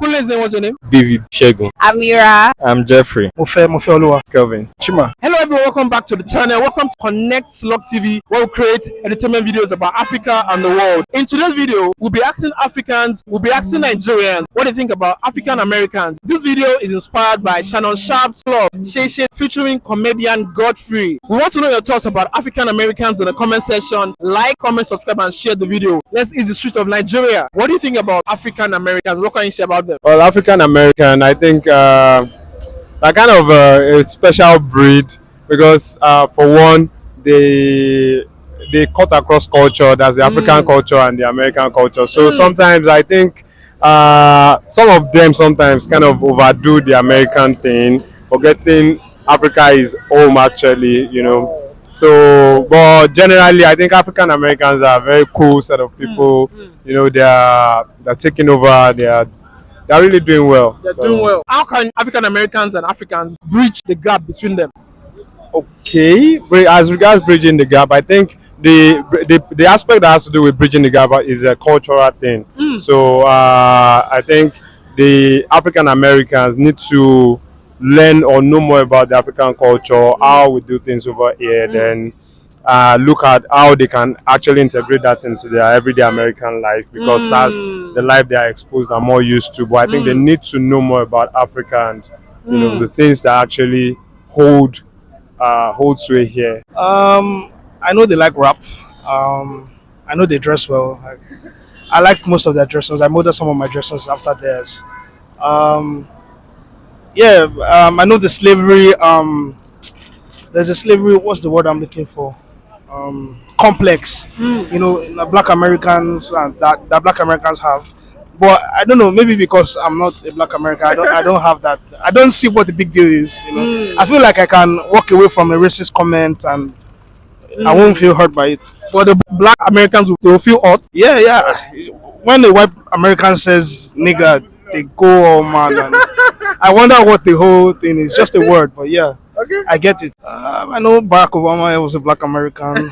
Coolest name, what's your name? David Shegun. Amira. I'm Jeffrey. Mofe Oluwa. Kelvin. Chima. Hello everyone, welcome back to the channel. Welcome to ConnectsLogTv, where we create entertainment videos about Africa and the world. In today's video, we'll be asking Africans, we'll be asking Nigerians what they think about African Americans. This video is inspired by Shannon Sharpe's blog, Shay Shay, featuring comedian Godfrey. We want to know your thoughts about African Americans in the comment section. Like, comment, subscribe, and share the video. Let's eat the streets of Nigeria. What do you think about African Americans? What can you say about them? Well, African American, I think they're kind of a special breed because for one, they cut across culture. That's the African culture and the American culture. So sometimes I think some of them sometimes kind of overdo the American thing, forgetting Africa is home actually, you know. So, but generally, I think African Americans are a very cool set of people. You know, they're taking over. They're really doing well. They're doing well. How can African Americans and Africans bridge the gap between them? Okay, as regards bridging the gap, I think the aspect that has to do with bridging the gap is a cultural thing. So I think the African Americans need to learn or know more about the African culture, how we do things over here, then look at how they can actually integrate that into their everyday American life, because that's the life they are exposed and more used to. But I think they need to know more about Africa and you know the things that actually hold sway here. I know they like rap. I know they dress well. I like most of their dresses. I modeled some of my dresses after theirs. I know the slavery. There's a slavery. What's the word I'm looking for? Complex. You know, Black Americans and that Black Americans have. But I don't know. Maybe because I'm not a Black American, I don't have that. I don't see what the big deal is. You know, I feel like I can walk away from a racist comment and I won't feel hurt by it. But the Black Americans, they will feel hurt. Yeah. When the white American says nigga, they go all man. And I wonder what the whole thing is. Just a word, but yeah. Okay. I get it. I know Barack Obama was a Black American,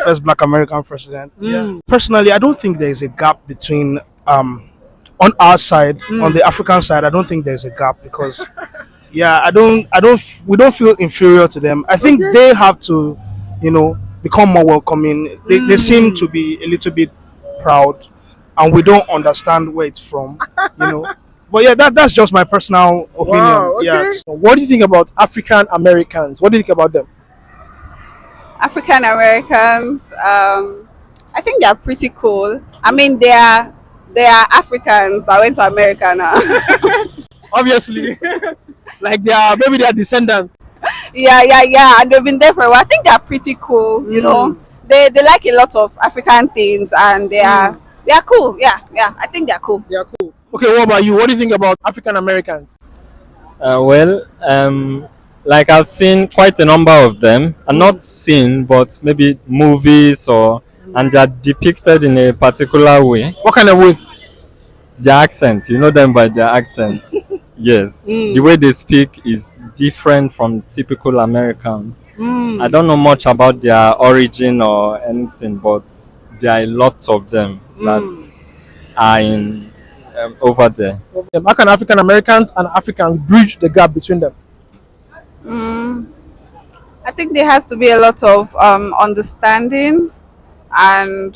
first Black American president. Yeah. Personally, I don't think there is a gap between on our side, on the African side. I don't think there's a gap because, we don't feel inferior to them. I think they have to, you know, become more welcoming. They seem to be a little bit proud, and we don't understand where it's from, you know. But yeah, that's just my personal opinion. Wow, okay. Yes. What do you think about African Americans? What do you think about them? African Americans, I think they're pretty cool. I mean, they are Africans that went to America now. Obviously, like maybe they are descendants. Yeah, and they've been there for a while. I think they're pretty cool. You know, they like a lot of African things, and they are cool. Yeah, I think they're cool. They are cool. Okay, what about you? What do you think about African Americans? Like I've seen quite a number of them. I'm not seen, but maybe movies and they're depicted in a particular way. What kind of way? Their accent, you know them by their accent. Yes, the way they speak is different from typical Americans. I don't know much about their origin or anything, but there are lots of them that are in over there. How can African Americans and Africans bridge the gap between them? I think there has to be a lot of understanding, and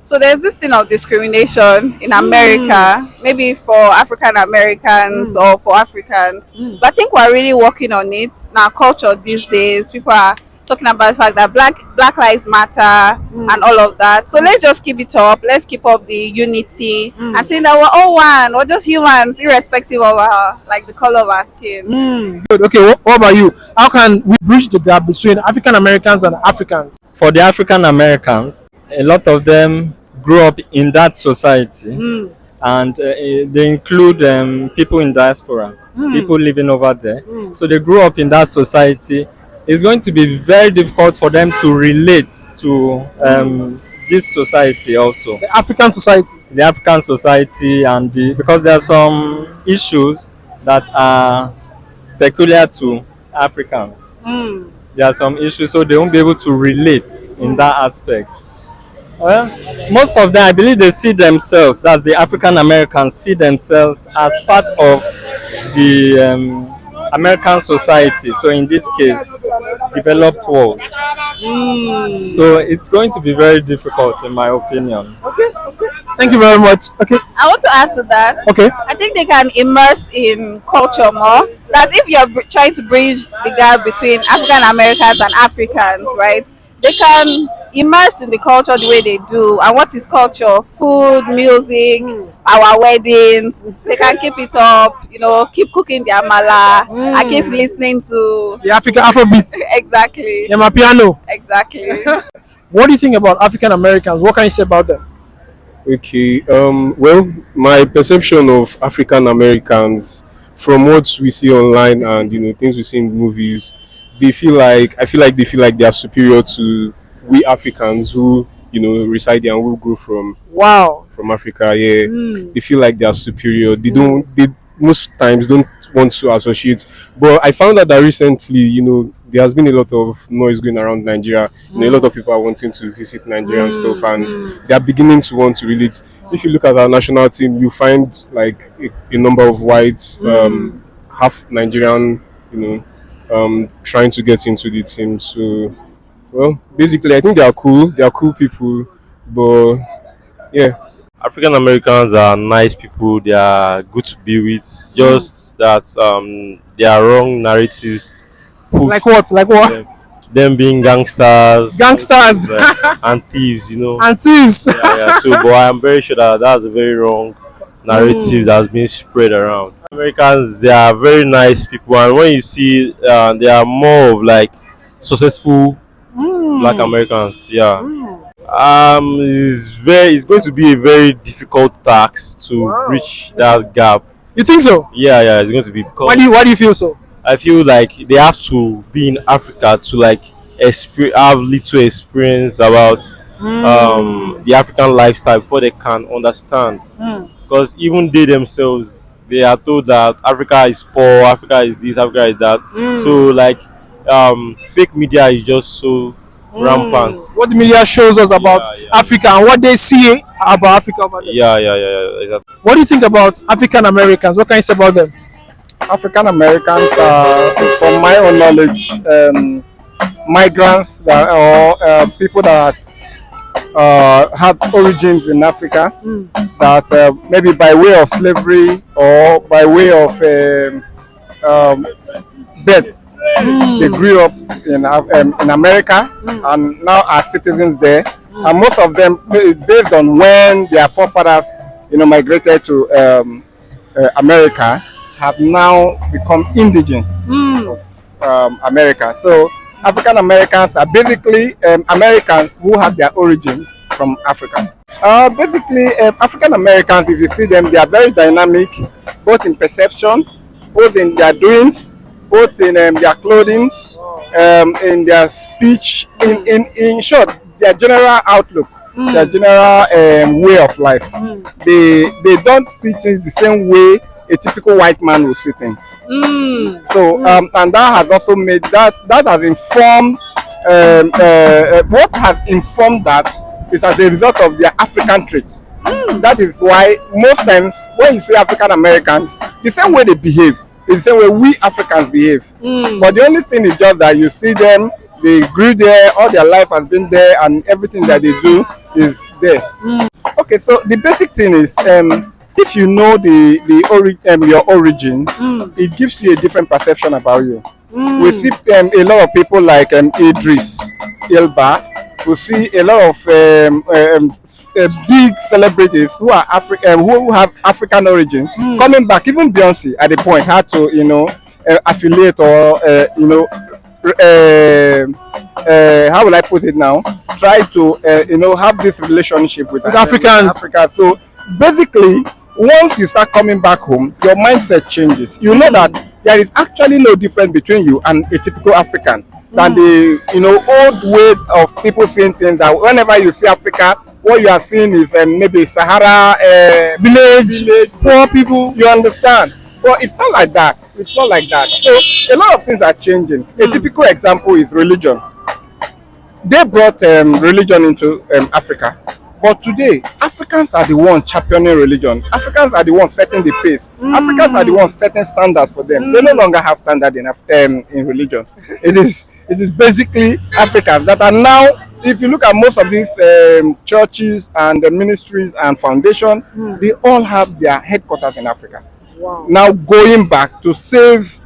so there's this thing of discrimination in America, maybe for African Americans or for Africans. But I think we're really working on it in our culture these days. People are talking about the fact that Black Lives Matter and all of that. So let's just keep it up. Let's keep up the unity and saying that we're all one. We're just humans, irrespective of the color of our skin. Good. Okay, what about you? How can we bridge the gap between African Americans and Africans? For the African Americans, a lot of them grew up in that society, and they include people in diaspora, people living over there. So they grew up in that society. It's going to be very difficult for them to relate to this society also. The African society. And because there are some issues that are peculiar to Africans. There are some issues, so they won't be able to relate in that aspect. Well, most of them, I believe, they see themselves, that's the African Americans, see themselves as part of the American society. So in this case, developed world. So it's going to be very difficult, in my opinion. Thank you very much. Okay. I want to add to that. Okay. I think they can immerse in culture more. That's if you're trying to bridge the gap between African Americans and Africans, right? They can immerse in the culture the way they do. And what is culture? Food, music, our weddings. They can keep it up, keep cooking their mala and keep listening to The African Afrobeat. exactly. Yeah, my piano. Exactly. What do you think about African Americans? What can you say about them? Okay. Well, my perception of African Americans, from what we see online and things we see in movies, I feel like they feel like they are superior to we Africans who reside there and who grew Wow. from Africa. Yeah, they feel like they are superior. They most times don't want to associate. But I found out that recently, there has been a lot of noise going around Nigeria. A lot of people are wanting to visit Nigeria and stuff, and they are beginning to want to relate. If you look at our national team, you find like a number of whites, half Nigerian, trying to get into the team. So, well, basically, I think they are cool. They are cool people, but yeah. African Americans are nice people. They are good to be with. Just that their wrong narratives push Like what? Like what? them being gangsters, Gangsters and thieves. and thieves. Yeah. So, but I'm very sure that that's a very wrong narrative that's been spread around. Americans, they are very nice people, and when you see, they are more of like successful Black Americans. Yeah. It's going to be a very difficult task to bridge that gap. You think so? Yeah, it's going to be because Why do you feel so? I feel like they have to be in Africa to like have little experience about the African lifestyle before they can understand. Because even they themselves, they are told that Africa is poor, Africa is this, Africa is that. So like fake media is just so rampant. What the media shows us about Africa and what they see about Africa over there. Yeah, exactly. What do you think about African Americans? What can you say about them? African Americans are, from my own knowledge, migrants or people that have origins in Africa, that maybe by way of slavery or by way of birth, they grew up in America and now are citizens there. And most of them, based on when their forefathers, migrated to America, have now become indigenous of America. So African Americans are basically Americans who have their origins from Africa. Basically, African Americans, if you see them, they are very dynamic, both in perception, both in their doings, both in their clothing, in their speech, in short, their general outlook, their general way of life. They don't see things the same way a typical white man will see things. So and that has also made that has informed what has informed that is as a result of their African traits. That is why most times when you see African Americans, the same way they behave is the same way we Africans behave. But the only thing is just that you see them, they grew there, all their life has been there, and everything that they do is there. Okay, so the basic thing is if you know your origin, it gives you a different perception about you. We see a lot of people like Idris Elba. We see a lot of big celebrities who are who have African origin coming back. Even Beyonce at the point had to affiliate or how will I put it now? Try to have this relationship with Africans. Africa. So basically, once you start coming back home, your mindset changes. You know that there is actually no difference between you and a typical African. Than the old way of people seeing things, that whenever you see Africa, what you are seeing is maybe Sahara village, poor people. You understand? But it's not like that. It's not like that. So a lot of things are changing. A typical example is religion. they brought religion into Africa. But today, Africans are the ones championing religion. Africans are the ones setting the pace. Africans are the ones setting standards for them. They no longer have standard in religion. It is basically Africans that are now. If you look at most of these churches and ministries and foundations, they all have their headquarters in Africa. Wow. Now going back to save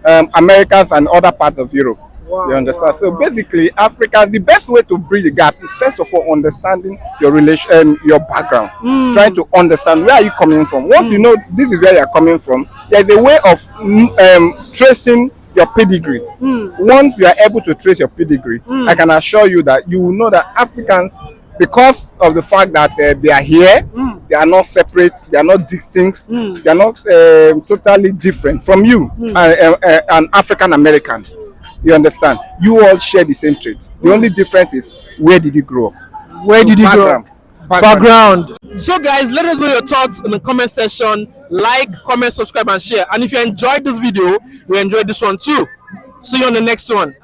Americans and other parts of Europe. Wow, you understand? wow, So wow. basically, Africa, the best way to bridge the gap is first of all understanding your relation, your background, trying to understand where are you coming from. Once you know this is where you are coming from, there is a way of tracing your pedigree. Once you are able to trace your pedigree, I can assure you that you will know that Africans, because of the fact that they are here, they are not separate, they are not distinct, they are not totally different from you, an African American. You understand? You all share the same traits. The only difference is, where did you grow up? Where did you grow up? Background. So guys, let us know your thoughts in the comment section. Like, comment, subscribe and share. And if you enjoyed this video, you enjoyed this one too. See you on the next one.